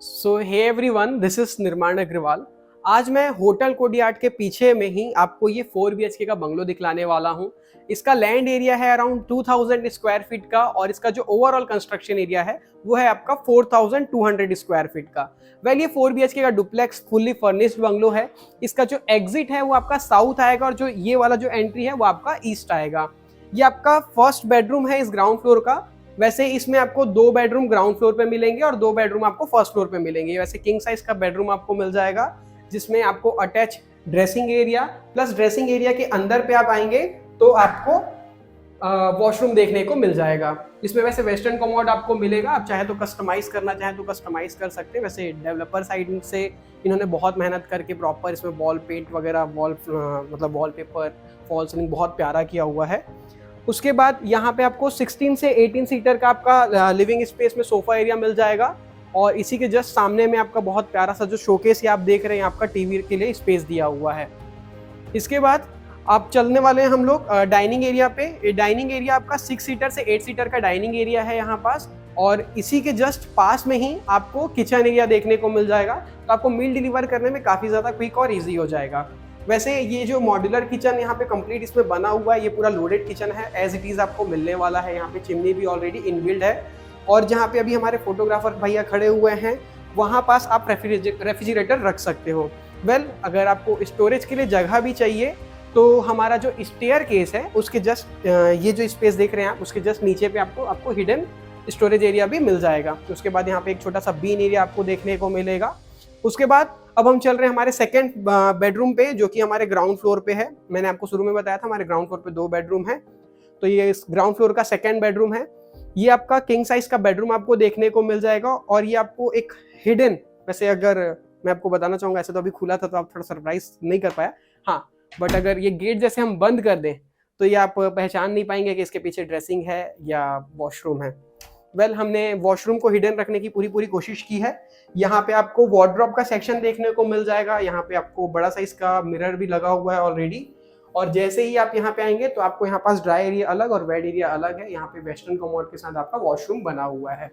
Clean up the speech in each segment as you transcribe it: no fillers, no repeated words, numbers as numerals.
So hey everyone, this is Nirman Agarwal. आज मैं hotel कोडियाट के पीछे में ही आपको ये 4 BHK का बंगलो दिखलाने वाला हूँ। इसका लैंड एरिया है अराउंड 2000 स्क्वायर फीट का और इसका जो ओवरऑल कंस्ट्रक्शन एरिया है वो है आपका 4200 स्क्वायर फीट का। वेल, ये 4 BHK का डुप्लेक्स फुल्ली फर्निश्ड बंगलो है। इसका जो एग्जिट है वो आपका साउथ आएगा और जो ये वाला जो एंट्री है वो आपका ईस्ट आएगा। ये आपका फर्स्ट बेडरूम है इस ग्राउंड फ्लोर का। वैसे इसमें आपको 2 बेडरूम ग्राउंड फ्लोर पे मिलेंगे और 2 बेडरूम आपको फर्स्ट फ्लोर पे मिलेंगे। वैसे किंग साइज का बेडरूम आपको मिल जाएगा जिसमें आपको attach dressing area plus dressing area के अंदर पे आप आएंगे तो आपको वॉशरूम देखने को मिल जाएगा। इसमें वैसे वेस्टर्न कमोड आपको मिलेगा, आप चाहे तो कस्टमाइज करना चाहें तो कस्टमाइज कर सकते हैं। वैसे डेवलपर साइड से इन्होंने बहुत मेहनत करके प्रॉपर इसमें वॉल पेंट वगैरह मतलब वॉलपेपर फॉल सीलिंग बहुत प्यारा किया हुआ है। उसके बाद यहाँ पे आपको 16 से 18 सीटर का आपका लिविंग स्पेस में सोफा एरिया मिल जाएगा और इसी के जस्ट सामने में आपका बहुत प्यारा सा जो शोकेस आप देख रहे हैं आपका टीवी के लिए स्पेस दिया हुआ है। इसके बाद आप चलने वाले हैं हम लोग डाइनिंग एरिया पे। डाइनिंग एरिया आपका 6 सीटर से 8 सीटर का डाइनिंग एरिया है यहाँ पास और इसी के जस्ट पास में ही आपको किचन एरिया देखने को मिल जाएगा, तो आपको मील डिलीवर करने में काफ़ी ज़्यादा क्विक और ईजी हो जाएगा। वैसे ये जो मॉड्यूलर किचन यहाँ पे कंप्लीट इसमें बना हुआ है, ये पूरा लोडेड किचन है, एज इट इज़ आपको मिलने वाला है। यहाँ पे चिमनी भी ऑलरेडी इनबिल्ड है और जहाँ पे अभी हमारे फोटोग्राफर भैया खड़े हुए हैं वहाँ पास आप रेफ्रिजरेटर रख सकते हो। वेल, अगर आपको स्टोरेज के लिए जगह भी चाहिए तो हमारा जो स्टेयर केस है उसके जस्ट ये जो स्पेस देख रहे हैं आप उसके जस्ट नीचे पे आपको हिडन स्टोरेज एरिया भी मिल जाएगा। उसके बाद यहाँ पे एक छोटा सा बीन एरिया आपको देखने को मिलेगा। उसके बाद अब हम चल रहे हैं हमारे सेकंड बेडरूम पे जो कि हमारे ग्राउंड फ्लोर पे है। मैंने आपको शुरू में बताया था हमारे ग्राउंड फ्लोर पे 2 बेडरूम है, तो ये इस ग्राउंड फ्लोर का सेकंड बेडरूम है। ये आपका किंग साइज का बेडरूम आपको देखने को मिल जाएगा और ये आपको एक हिडन, वैसे अगर मैं आपको बताना चाहूँगा, ऐसे तो अभी खुला था तो आप थोड़ा सरप्राइज नहीं कर पाया, हाँ, बट अगर ये गेट जैसे हम बंद कर दें तो ये आप पहचान नहीं पाएंगे कि इसके पीछे ड्रेसिंग है या वॉशरूम है। वेल, हमने वॉशरूम को हिडन रखने की पूरी कोशिश की है। यहाँ पे आपको वार्डरोब का सेक्शन देखने को मिल जाएगा। यहाँ पे आपको बड़ा साइज का मिरर भी लगा हुआ है ऑलरेडी और जैसे ही आप यहाँ पे आएंगे तो आपको यहाँ पास ड्राई एरिया अलग और वेट एरिया अलग है। यहाँ पे वेस्टर्न कमोड के साथ आपका वॉशरूम बना हुआ है।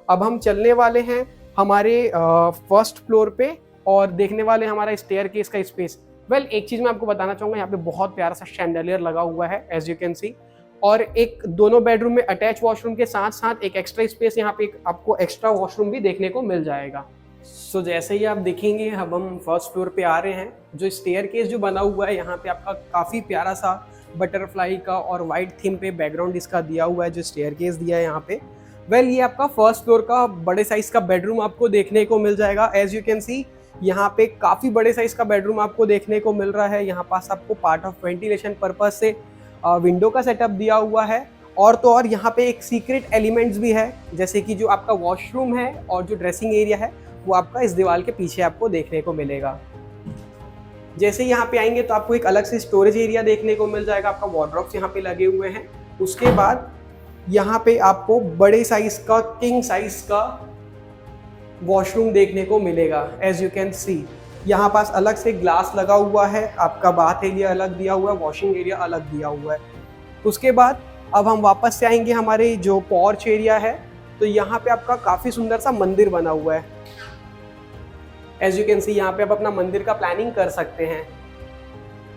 अब हम चलने वाले हैं हमारे फर्स्ट फ्लोर पे और देखने वाले हमारा स्टेयर केस का स्पेस। वेल, एक चीज मैं आपको बताना चाहूंगा, यहाँ पे बहुत प्यारा सा शैंडलियर लगा हुआ है एज यू कैन सी, और एक दोनों बेडरूम में अटैच वॉशरूम के साथ साथ एक एक्स्ट्रा स्पेस यहाँ पे आपको एक्स्ट्रा वॉशरूम भी देखने को मिल जाएगा। सो जैसे ही आप देखेंगे अब हम फर्स्ट फ्लोर पे आ रहे हैं। जो स्टेयर केस जो बना हुआ है यहाँ पे आपका काफ़ी प्यारा सा बटरफ्लाई का और वाइट थीम पे बैकग्राउंड इसका दिया हुआ है, जो स्टेयर केस दिया है यहाँ पे। वेल, ये आपका फर्स्ट फ्लोर का बड़े साइज का बेडरूम आपको देखने को मिल जाएगा। एज यू कैन सी यहाँ पे काफ़ी बड़े साइज का बेडरूम आपको देखने को मिल रहा है। यहाँ पास आपको पार्ट ऑफ वेंटिलेशन पर्पज से विंडो का सेटअप दिया हुआ है और तो और यहाँ पे एक सीक्रेट एलिमेंट्स भी है, जैसे कि जो आपका वॉशरूम है और जो ड्रेसिंग एरिया है वो आपका इस दीवार के पीछे आपको देखने को मिलेगा। जैसे यहाँ पे आएंगे तो आपको एक अलग से स्टोरेज एरिया देखने को मिल जाएगा, आपका वार्डरोब्स यहाँ पे लगे हुए हैं। उसके बाद यहाँ पे आपको बड़े साइज का किंग साइज का वॉशरूम देखने को मिलेगा। एज यू कैन सी यहाँ पास अलग से ग्लास लगा हुआ है, आपका बाथ एरिया अलग दिया हुआ है, वॉशिंग एरिया अलग दिया हुआ है। उसके बाद अब हम वापस से आएंगे हमारे जो पोर्च एरिया है, तो यहाँ पे आपका काफ़ी सुंदर सा मंदिर बना हुआ है। एज यू कैन सी यहाँ पे आप अपना मंदिर का प्लानिंग कर सकते हैं।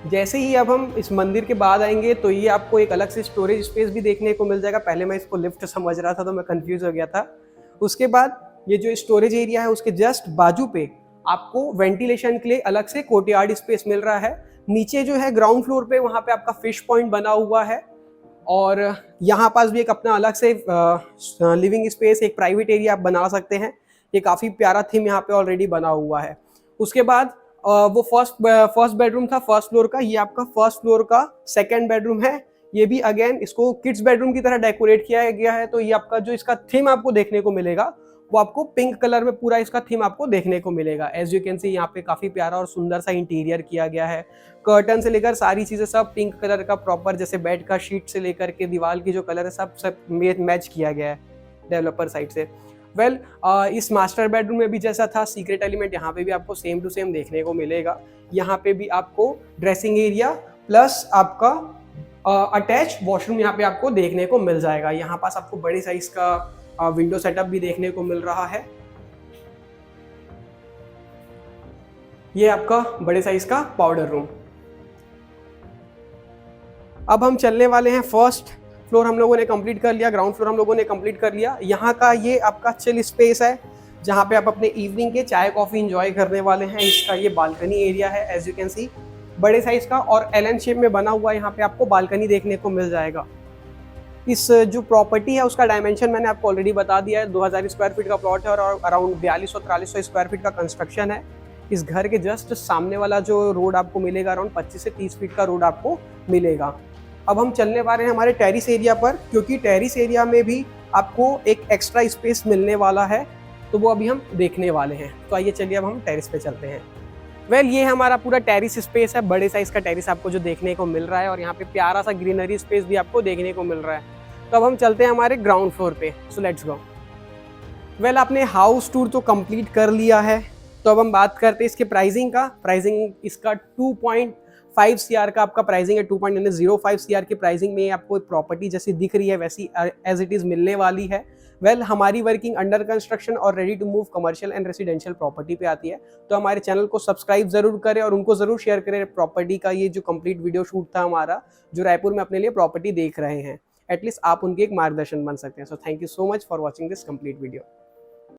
जैसे ही अब हम इस मंदिर के बाद आएंगे तो ये आपको एक अलग से स्टोरेज स्पेस भी देखने को मिल जाएगा। पहले मैं इसको लिफ्ट समझ रहा था तो मैं कंफ्यूज हो गया था। उसके बाद ये जो स्टोरेज एरिया है उसके जस्ट बाजू पे आपको वेंटिलेशन के लिए अलग से कोर्टयार्ड स्पेस मिल रहा है। नीचे जो है ग्राउंड फ्लोर पे वहाँ पे आपका फिश पॉइंट बना हुआ है और यहाँ पास भी एक अपना अलग से लिविंग स्पेस, एक प्राइवेट एरिया आप बना सकते हैं। ये काफ़ी प्यारा थीम यहाँ पे ऑलरेडी बना हुआ है। उसके बाद वो फर्स्ट बेडरूम था फर्स्ट फ्लोर का, ये आपका फर्स्ट फ्लोर का सेकेंड बेडरूम है। ये भी अगेन इसको किड्स बेडरूम की तरह डेकोरेट किया गया है, तो ये आपका जो इसका थीम आपको देखने को मिलेगा वो आपको पिंक कलर में पूरा इसका थीम आपको देखने को मिलेगा। एज यू कैन सी यहाँ पे काफ़ी प्यारा और सुंदर सा इंटीरियर किया गया है। कर्टन से लेकर सारी चीज़ें सब पिंक कलर का प्रॉपर, जैसे बेड का शीट से लेकर के दीवार की जो कलर है सब मैच किया गया है डेवलपर साइड से। वेल, इस मास्टर बेडरूम में भी जैसा था सीक्रेट एलिमेंट यहाँ पे भी आपको सेम टू सेम देखने को मिलेगा। यहाँ पे भी आपको ड्रेसिंग एरिया प्लस आपका अटैच वॉशरूम यहाँ पे आपको देखने को मिल जाएगा। यहाँ पास आपको बड़े साइज का विंडो सेटअप भी देखने को मिल रहा है। ये आपका बड़े साइज का पाउडर रूम। अब हम चलने वाले हैं, फर्स्ट फ्लोर हम लोगों ने कंप्लीट कर लिया, ग्राउंड फ्लोर हम लोगों ने कंप्लीट कर लिया। यहाँ का ये आपका चिल स्पेस है जहाँ पे आप अपने इवनिंग के चाय कॉफ़ी इंजॉय करने वाले हैं। इसका ये बालकनी एरिया है, एज यू कैन सी, बड़े साइज का और एल शेप में बना हुआ। यहाँ पे आपको बालकनी देखने को मिल जाएगा। इस जो प्रॉपर्टी है उसका डायमेंशन मैंने आपको ऑलरेडी बता दिया है, 2000 स्क्वायर फीट का प्लॉट है और अराउंड 4200-4300 स्क्वायर फीट का कंस्ट्रक्शन है। इस घर के जस्ट सामने वाला जो रोड आपको मिलेगा, अराउंड 25 से 30 फीट का रोड आपको मिलेगा। अब हम चलने वाले हैं हमारे टेरिस एरिया पर, क्योंकि टेरिस एरिया में भी आपको एक एक्स्ट्रा स्पेस मिलने वाला है, तो वो अभी हम देखने वाले हैं। तो आइए चलिए अब हम टेरिस पे चलते हैं। वेल, ये हमारा पूरा टेरिस स्पेस है, बड़े साइज का टेरिस आपको जो देखने को मिल रहा है और यहाँ पे प्यारा सा ग्रीनरी स्पेस भी आपको देखने को मिल रहा है। तो अब हम चलते हैं हमारे ग्राउंड फ्लोर पे, सो लेट्स गो। वेल, आपने हाउस टूर तो कंप्लीट कर लिया है, तो अब हम बात करते हैं इसके प्राइसिंग का। प्राइसिंग इसका 2.5 CR का आपका प्राइसिंग है, 2.05 CR की प्राइसिंग में आपको प्रॉपर्टी जैसी दिख रही है वैसी एज इट इज़ मिलने वाली है। वेल, हमारी वर्किंग अंडर कंस्ट्रक्शन और ready to move commercial and residential property पे आती है। तो हमारे चैनल को सब्सक्राइब जरूर करें और उनको जरूर शेयर करें प्रॉपर्टी का ये जो कंप्लीट वीडियो शूट था हमारा, जो रायपुर में अपने लिए प्रॉपर्टी देख रहे हैं। एटलीस्ट आप उनके एक मार्गदर्शन बन सकते हैं। So thank you so much for watching this complete video.